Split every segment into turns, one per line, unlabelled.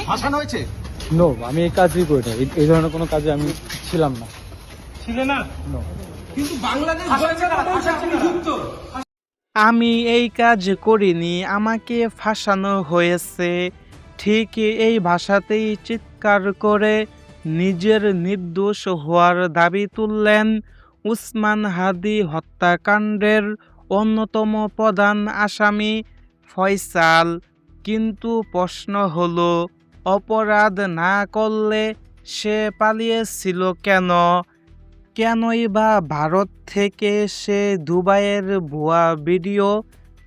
ফাঁসানো হয়েছে?
নো, আমি এই কাজই করি না, এই ধরনের কোনো কাজে আমি ছিলাম না।
ছিলে না?
নো।
কিন্তু বাংলাদেশ যুক্ত।
আমি এই কাজ করিনি, আমাকে ফাঁসানো হয়েছে। ঠিক এই ভাষাতেই চিৎকার করে নিজের নির্দোষ হওয়ার দাবি তুললেন উসমান হাদি হত্যাকাণ্ডের অন্যতম প্রধান আসামি ফয়সাল। কিন্তু প্রশ্ন হলো, অপরাধ না করলে সে পালিয়েছিল কেন? কেনই বা ভারত থেকে সে দুবাইয়ের ভুয়া ভিডিও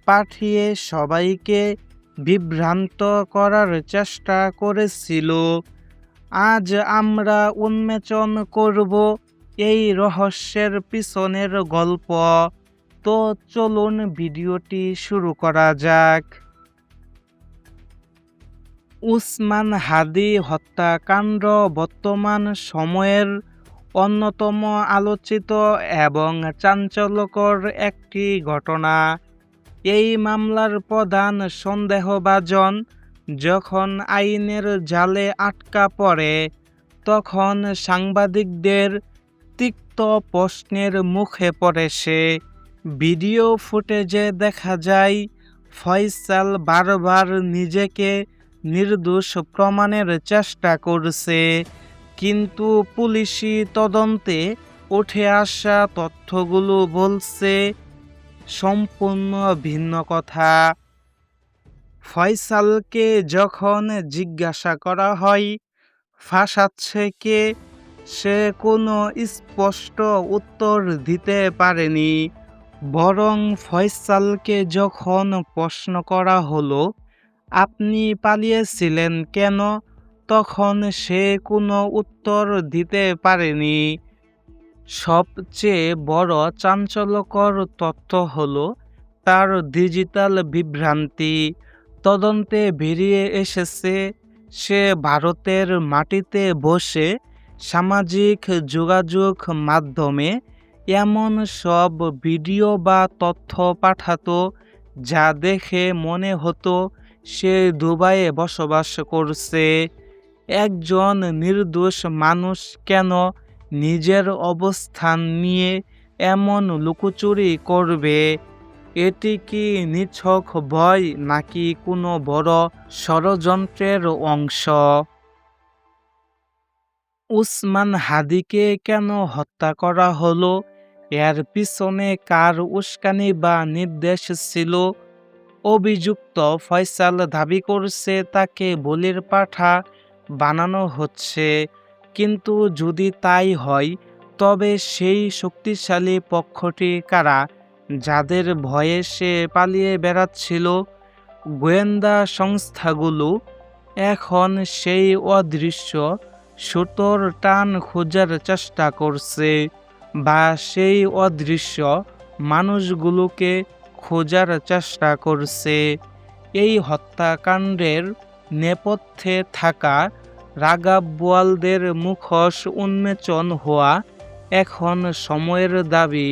পাঠিয়ে সবাইকে বিভ্রান্ত করার চেষ্টা করেছিল? আজ আমরা উন্মোচন করব এই রহস্যের পিছনের গল্প। তো চলুন ভিডিওটি শুরু করা যাক। উসমান হাদি হত্যাকাণ্ড বর্তমান সময়ের অন্যতম আলোচিত এবং চাঞ্চল্যকর একটি ঘটনা। এই মামলার প্রধান সন্দেহভাজন যখন আইনের জালে আটকা পড়ে, তখন সাংবাদিকদের তিক্ত প্রশ্নের মুখে পড়ে সে। ভিডিও ফুটেজে দেখা যায় ফয়সাল বারবার নিজেকে নির্দোষ প্রমাণের চেষ্টা করছে, কিন্তু পুলিশি তদন্তে উঠে আসা তথ্যগুলো বলছে সম্পূর্ণ ভিন্ন কথা। ফয়সালকে যখন জিজ্ঞাসা করা হয় ফাঁসাচ্ছে কে, সে কোনো স্পষ্ট উত্তর দিতে পারেনি। বরং ফয়সালকে যখন প্রশ্ন করা হলো, আপনি পালিয়েছিলেন কেন, তখন সে কোনো উত্তর দিতে পারেনি। সবচেয়ে বড় চাঞ্চল্যকর তথ্য হলো তার ডিজিটাল বিভ্রান্তি। তদন্তে বেরিয়ে এসেছে সে ভারতের মাটিতে বসে সামাজিক যোগাযোগ মাধ্যমে এমন সব ভিডিও বা তথ্য পাঠাতো যা দেখে মনে হতো সে দুবাইয়ে বসবাস করছে। একজন নির্দোষ মানুষ কেন নিজের অবস্থান নিয়ে এমন লুকোচুরি করবে? এটি কি নিছক ভয় নাকি কোনো বড় ষড়যন্ত্রের অংশ? উসমান হাদিকে কেন হত্যা করা হলো? এর পিছনে কার উস্কানি বা নির্দেশ ছিল? অভিযুক্ত ফয়সাল দাবি করছে তাকে বলির পাঠা বানানো হচ্ছে, কিন্তু যদি তাই হয়, তবে সেই শক্তিশালী পক্ষটি কারা যাদের ভয়ে সে পালিয়ে বেড়াচ্ছিল? গোয়েন্দা সংস্থাগুলো এখন সেই অদৃশ্য সুতোর টান খোঁজার চেষ্টা করছে, বা সেই অদৃশ্য মানুষগুলোকে খোঁজার চেষ্টা করছে। এই হত্যাকাণ্ডের নেপথ্যে থাকা রাগাব বোয়ালদের মুখোশ উন্মোচন হওয়া এখন সময়ের দাবি।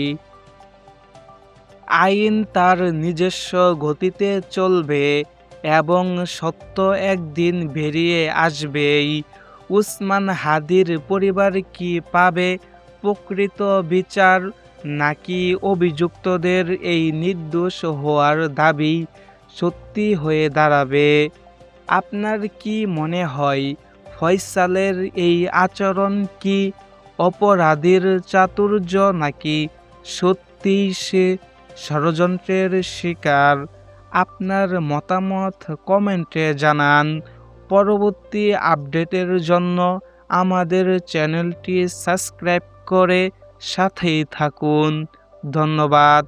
আইন তার নিজস্ব গতিতে চলবে এবং সত্য একদিন বেরিয়ে আসবেই। উসমান হাদির পরিবার কি পাবে প্রকৃত বিচার, নাকি অভিযুক্তদের এই নির্দোষ হওয়ার দাবি সত্যি হয়ে দাঁড়াবে? আপনার কি মনে হয় ফয়সালের এই আচরণ কি অপরাধীর চাতুর্য, নাকি সত্যিই সে ষড়যন্ত্রের শিকার? আপনার মতামত কমেন্টে জানান। পরবর্তী আপডেটের জন্য আমাদের চ্যানেলটি সাবস্ক্রাইব করে সাথেই থাকুন। ধন্যবাদ।